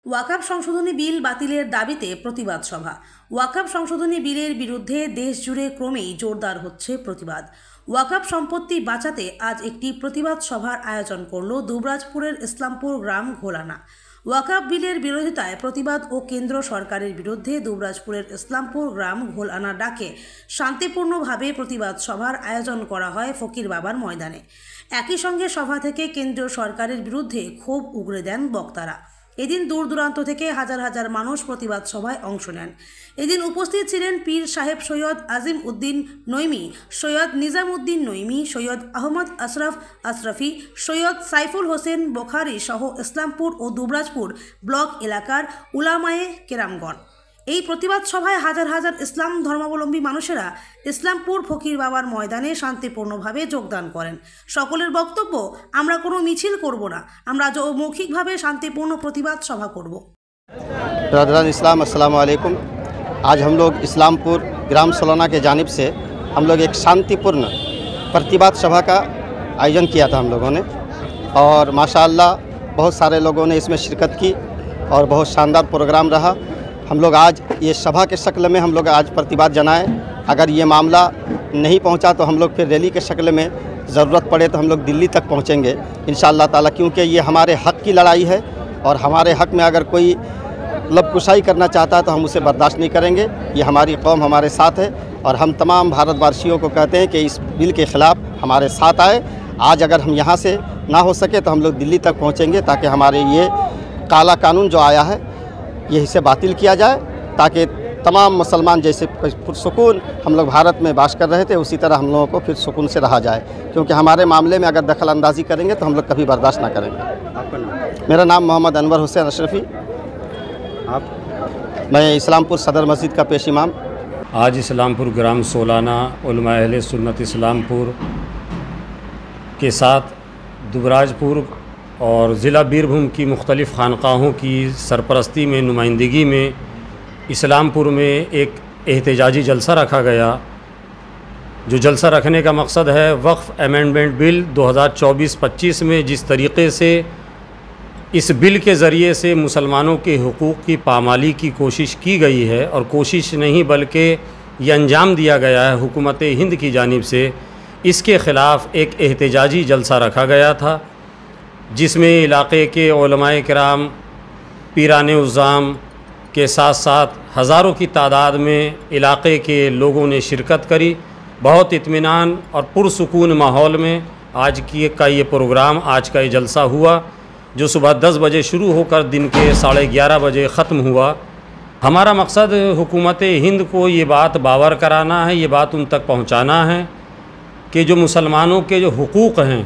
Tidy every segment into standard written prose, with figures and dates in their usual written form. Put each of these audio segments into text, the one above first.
ওয়াকফ সংশোধনী বিল বাতিলের দাবিতে প্রতিবাদ সভা। ওয়াকফ সংশোধনী বিলের বিরুদ্ধে দেশ জুড়ে ক্রমেই জোরদার হচ্ছে প্রতিবাদ। ওয়াকফ সম্পত্তি বাঁচাতে আজ একটি প্রতিবাদ সভার আয়োজন করল দুবরাজপুরের ইসলামপুর গ্রাম ঘোলানা। ওয়াকফ বিলের বিরোধিতায় প্রতিবাদ ও কেন্দ্র সরকারের বিরুদ্ধে দুবরাজপুরের ইসলামপুর গ্রাম ঘোলানা ডাকে শান্তিপূর্ণভাবে প্রতিবাদ সভার আয়োজন করা হয় ফকির বাবার ময়দানে। একই সঙ্গে সভা থেকে কেন্দ্রীয় সরকারের বিরুদ্ধে ক্ষোভ উগরে দেন বক্তারা। এদিন দূর দূরান্ত থেকে হাজার হাজার মানুষ প্রতিবাদ সভায় অংশ নেন। এদিন উপস্থিত ছিলেন পীর সাহেব সৈয়দ আজিম উদ্দিন নইমি, সৈয়দ নিজাম উদ্দিন নইমি, সৈয়দ আহমদ আশরাফ আশরাফি, সৈয়দ সাইফুল হোসেন বোখারি সহ ইসলামপুর ও দুবরাজপুর ব্লক এলাকার উলামায়ে কেরামগণ। এই প্রতিবাদ সভায় হাজার হাজার ইসলাম ধর্মাবলম্বী মানুষেরা ইসলামপুর ফকির বাবার ময়দানে শান্তিপূর্ণভাবে যোগদান করেন। সকলের বক্তব্য, আমরা কোনো মিছিল করব না, আমরা মৌখিকভাবে শান্তিपूर्ण प्रतिबाद सभा करब। ब्रदरान इस्लाम अस्सलाम वालेकुम। आज हम लोग इस्लामपुर ग्राम सोलाना के जानिब से हम लोग एक शांतिपूर्ण प्रतिबाद सभा का आयोजन किया था हम लोगों ने, और माशाअल्लाह बहुत सारे लोगों ने इसमें शिरकत की और बहुत शानदार प्रोग्राम रहा। हम लोग आज ये सभा के शक्ल में हम लोग आज प्रतिबाद जनाएं। अगर ये मामला नहीं पहुंचा तो हम लोग फिर रैली के शक्ल में ज़रूरत पड़े तो हम लोग दिल्ली तक पहुंचेंगे इंशाअल्लाह ताला, क्योंकि ये हमारे हक़ की लड़ाई है और हमारे हक़ में अगर कोई लबकुशाई करना चाहता है तो हम उसे बर्दाश्त नहीं करेंगे। ये हमारी कौम हमारे साथ है और हम तमाम भारतवासियों को कहते हैं कि इस बिल के ख़िलाफ़ हमारे साथ आए। आज अगर हम यहाँ से ना हो सके तो हम लोग दिल्ली तक पहुँचेंगे ताकि हमारे ये काला कानून जो आया है ये इसे बातिल किया जाए, ताकि तमाम मुसलमान जैसे पुरसुकून हम लोग भारत में बास कर रहे थे उसी तरह हम लोगों को फिर सुकून से रहा जाए, क्योंकि हमारे मामले में अगर दखल अंदाज़ी करेंगे तो हम लोग कभी बर्दाश्त ना करेंगे। आपका नाम? मेरा नाम मोहम्मद अनवर हुसैन अशरफ़ी। आप? मैं इस्लामपुर सदर मस्जिद का पेश इमाम। आज इस्लामपुर ग्राम सोलाना उलमा अहले सुन्नत इस्लामपुर के साथ दुबराजपुर और ज़िला बीरभूम की मुख्तलिफ़ खानकाहों की सरपरस्ती में नुमाइंदगी में इस्लामपुर में एक एहतजाजी जलसा रखा गया। जो जलसा रखने का मकसद है वक्फ़ अमेंडमेंट बिल 2024-25 में जिस तरीक़े से इस बिल के ज़रिए से मुसलमानों के हुकूक़ की पामाली की कोशिश की गई है, और कोशिश नहीं बल्कि ये अंजाम दिया गया है हुकूमत हिंद की जानिब से, इसके ख़िलाफ़ एक एहतजाजी जलसा रखा गया था, जिसमें इलाक़े के उलमाए किराम, पीराने उज़्ज़ाम के साथ साथ हज़ारों की तादाद में इलाक़े के लोगों ने शिरकत करी। बहुत इत्मीनान और पुरसुकून माहौल में आज का ये प्रोग्राम, आज का ये जलसा हुआ, जो सुबह 10 बजे शुरू होकर दिन के 11:30 बजे ख़त्म हुआ। हमारा मकसद हुकूमत हिंद को ये बात बावर कराना है, ये बात उन तक पहुँचाना है कि जो मुसलमानों के जो हुकूक़ हैं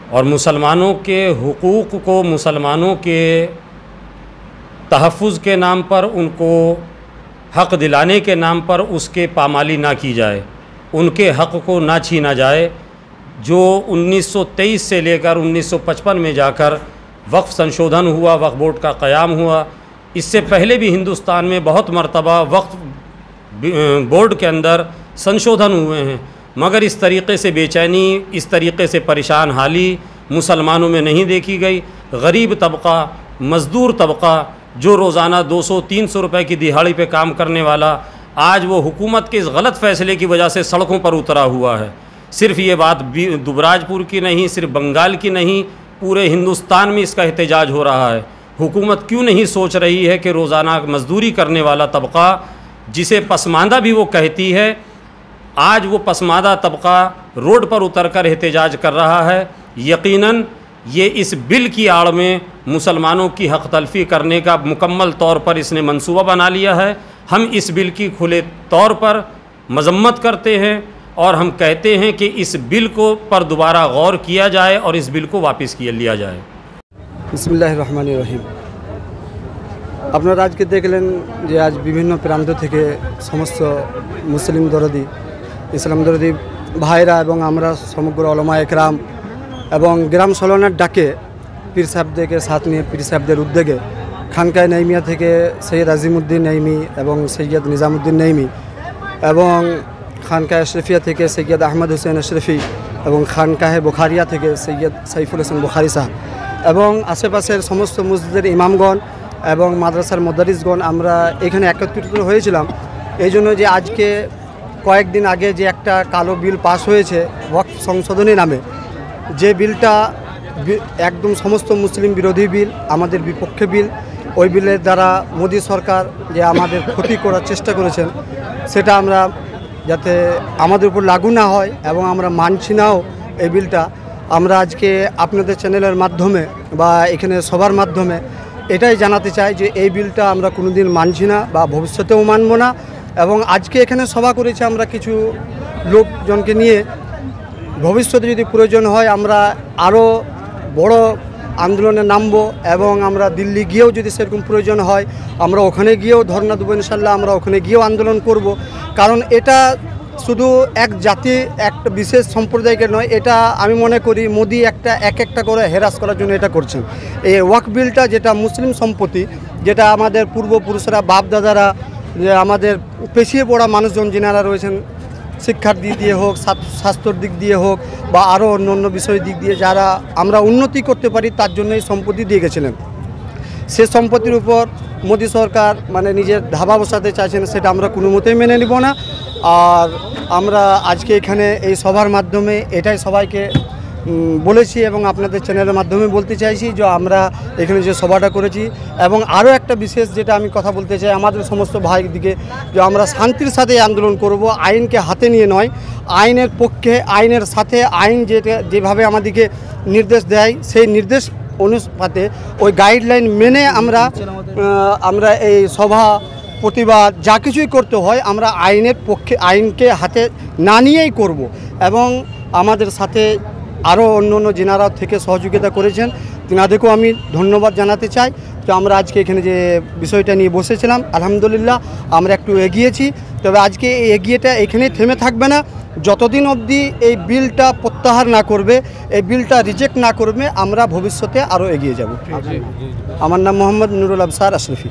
और मुसलमानों के हुकूक़ को मुसलमानों के तहफ़्फ़ुज़ के नाम पर, उनको हक़ दिलाने के नाम पर उसके पामाली ना की जाए, उनके हक़ को ना छीना जाए। जो 1923 से लेकर 1955 में जाकर वक्फ़ संशोधन हुआ, वक्फ़ बोर्ड का क़याम हुआ, इससे पहले भी हिंदुस्तान में बहुत मरतबा वक्फ़ बोर्ड के अंदर संशोधन हुए हैं, मगर इस तरीक़े से बेचैनी, इस तरीक़े से परेशान हाली मुसलमानों में नहीं देखी गई। गरीब तबका, मज़दूर तबका, जो रोज़ाना 200-300 रुपए की दिहाड़ी पे काम करने वाला, आज वो हुकूमत के इस गलत फ़ैसले की वजह से सड़कों पर उतरा हुआ है। सिर्फ़ ये बात दुबराजपुर की नहीं, सिर्फ बंगाल की नहीं, पूरे हिंदुस्तान में इसका एहतजाज हो रहा है। हुकूमत क्यों नहीं सोच रही है कि रोज़ाना मज़दूरी करने वाला तबका, जिसे पसमानदा भी वो कहती है, आज वो पसमानदा तबका रोड पर उतर कर एहतजाज कर रहा है। यकीनन ये इस बिल की आड़ में मुसलमानों की हक़ तलफ़ी करने का मुकम्मल तौर पर इसने मंसूबा बना लिया है। हम इस बिल की खुले तौर पर मज़म्मत करते हैं और हम कहते हैं कि इस बिल को पर दोबारा गौर किया जाए और इस बिल को वापस लिया जाए। बिस्मिल्लाहिर्रहमानिर्रहीम। আপনারা আজকে দেখলেন যে আজ বিভিন্ন প্রান্ত থেকে সমস্ত মুসলিম দরদি, ইসলাম দরদি ভাইরা এবং আমরা সমগ্র উলামায়ে কেরাম এবং গ্রাম সোলানার ডাকে পীর সাহেবদেরকে সাথ নিয়ে, পীর সাহেবদের উদ্যোগে খানকায়ে নাইমিয়া থেকে সৈয়দ আজিমউদ্দিন নাইমি এবং সৈয়দ নিজামউদ্দিন নাইমি এবং খানকায়ে আশরাফিয়া থেকে সৈয়দ আহমদ হুসেন আশরফি এবং খানকাহে বুখারিয়া থেকে সৈয়দ সাইফুল হোসেন বুখারি সাহেব এবং আশেপাশের সমস্ত মসজিদের ইমামগণ এবং মাদ্রাসার মুদারিসগণ আমরা এখানে একত্রিত হয়েছিলাম এই জন্য যে আজকে কয়েকদিন আগে যে একটা কালো বিল পাস হয়েছে ওয়াকফ সংশোধনী নামে, যে বিলটা একদম সমস্ত মুসলিম বিরোধী বিল, আমাদের বিপক্ষে বিল। ওই বিলের দ্বারা মোদী সরকার যে আমাদের ক্ষতি করার চেষ্টা করেছেন সেটা আমরা যাতে আমাদের উপর লাগু না হয় এবং আমরা মানছি নাও এই বিলটা। আমরা আজকে আপনাদের চ্যানেলের মাধ্যমে বা এখানে সবার মাধ্যমে এটাই জানাতে চাই যে এই বিলটা আমরা কোনোদিন মানছি না বা ভবিষ্যতেও মানব না। এবং আজকে এখানে সভা করেছি আমরা কিছু লোকজনকে নিয়ে, ভবিষ্যতে যদি প্রয়োজন হয় আমরা আরও বড় আন্দোলনে নামব এবং আমরা দিল্লি গিয়েও যদি সেরকম প্রয়োজন হয় আমরা ওখানে গিয়েও ধর্ণা দেবো ইনশাল্লাহ, আমরা ওখানে গিয়েও আন্দোলন করব। কারণ এটা শুধু এক জাতি একটা বিশেষ সম্প্রদায়কে নয়, এটা আমি মনে করি মোদি একটা করে হেরাস করার জন্য এটা করছেন। এই ওয়াকফ বিলটা যেটা মুসলিম সম্পত্তি, যেটা আমাদের পূর্বপুরুষরা বাপ দাদারা যে আমাদের পেছিয়ে পড়া মানুষজন যিনারা রয়েছেন, শিক্ষার দিক দিয়ে হোক, স্বাস্থ্যর দিক দিয়ে হোক বা আরও অন্য বিষয়ের দিক দিয়ে যারা আমরা উন্নতি করতে পারি তার জন্য এই সম্পত্তি দিয়ে গেছিলেন। সে সম্পত্তির উপর মোদী সরকার মানে নিজের ধাবা বসাতে চাইছেন, সেটা আমরা কোনো মতেই মেনে নিব না। আর আমরা আজকে এখানে এই সভার মাধ্যমে এটাই সবাইকে বলেছি এবং আপনাদের চ্যানেলের মাধ্যমে বলতে চাইছি যে আমরা এখানে যে সভাটা করেছি এবং আরও একটা বিশেষ যেটা আমি কথা বলতে চাই আমাদের সমস্ত ভাইয়ের দিকে, যে আমরা শান্তির সাথে আন্দোলন করব, আইনকে হাতে নিয়ে নয়, আইনের পক্ষে, আইনের সাথে, আইন যেভাবে আমাদেরকে নির্দেশ দেয় সেই নির্দেশ অনুপাতে ওই গাইডলাইন মেনে আমরা এই সভা প্রতিবাদ যা কিছুই করতে হয় আমরা আইনের পক্ষে, আইনকে হাতে না নিয়েই করব। এবং আমাদের সাথে আরও অন্য যেনারা থেকে সহযোগিতা করেছেন তেনাদেরকেও আমি ধন্যবাদ জানাতে চাই। তো আমরা আজকে এখানে যে বিষয়টা নিয়ে বসেছিলাম আলহামদুলিল্লাহ আমরা একটু এগিয়েছি, তবে আজকে এই এগিয়েটা এখানেই থেমে থাকবে না। যতদিন অবধি এই বিলটা প্রত্যাহার না করবে, এই বিলটা রিজেক্ট না করবে, আমরা ভবিষ্যতে আরও এগিয়ে যাব। আমার নাম মোহাম্মদ নুরুল আবসার আশরাফি।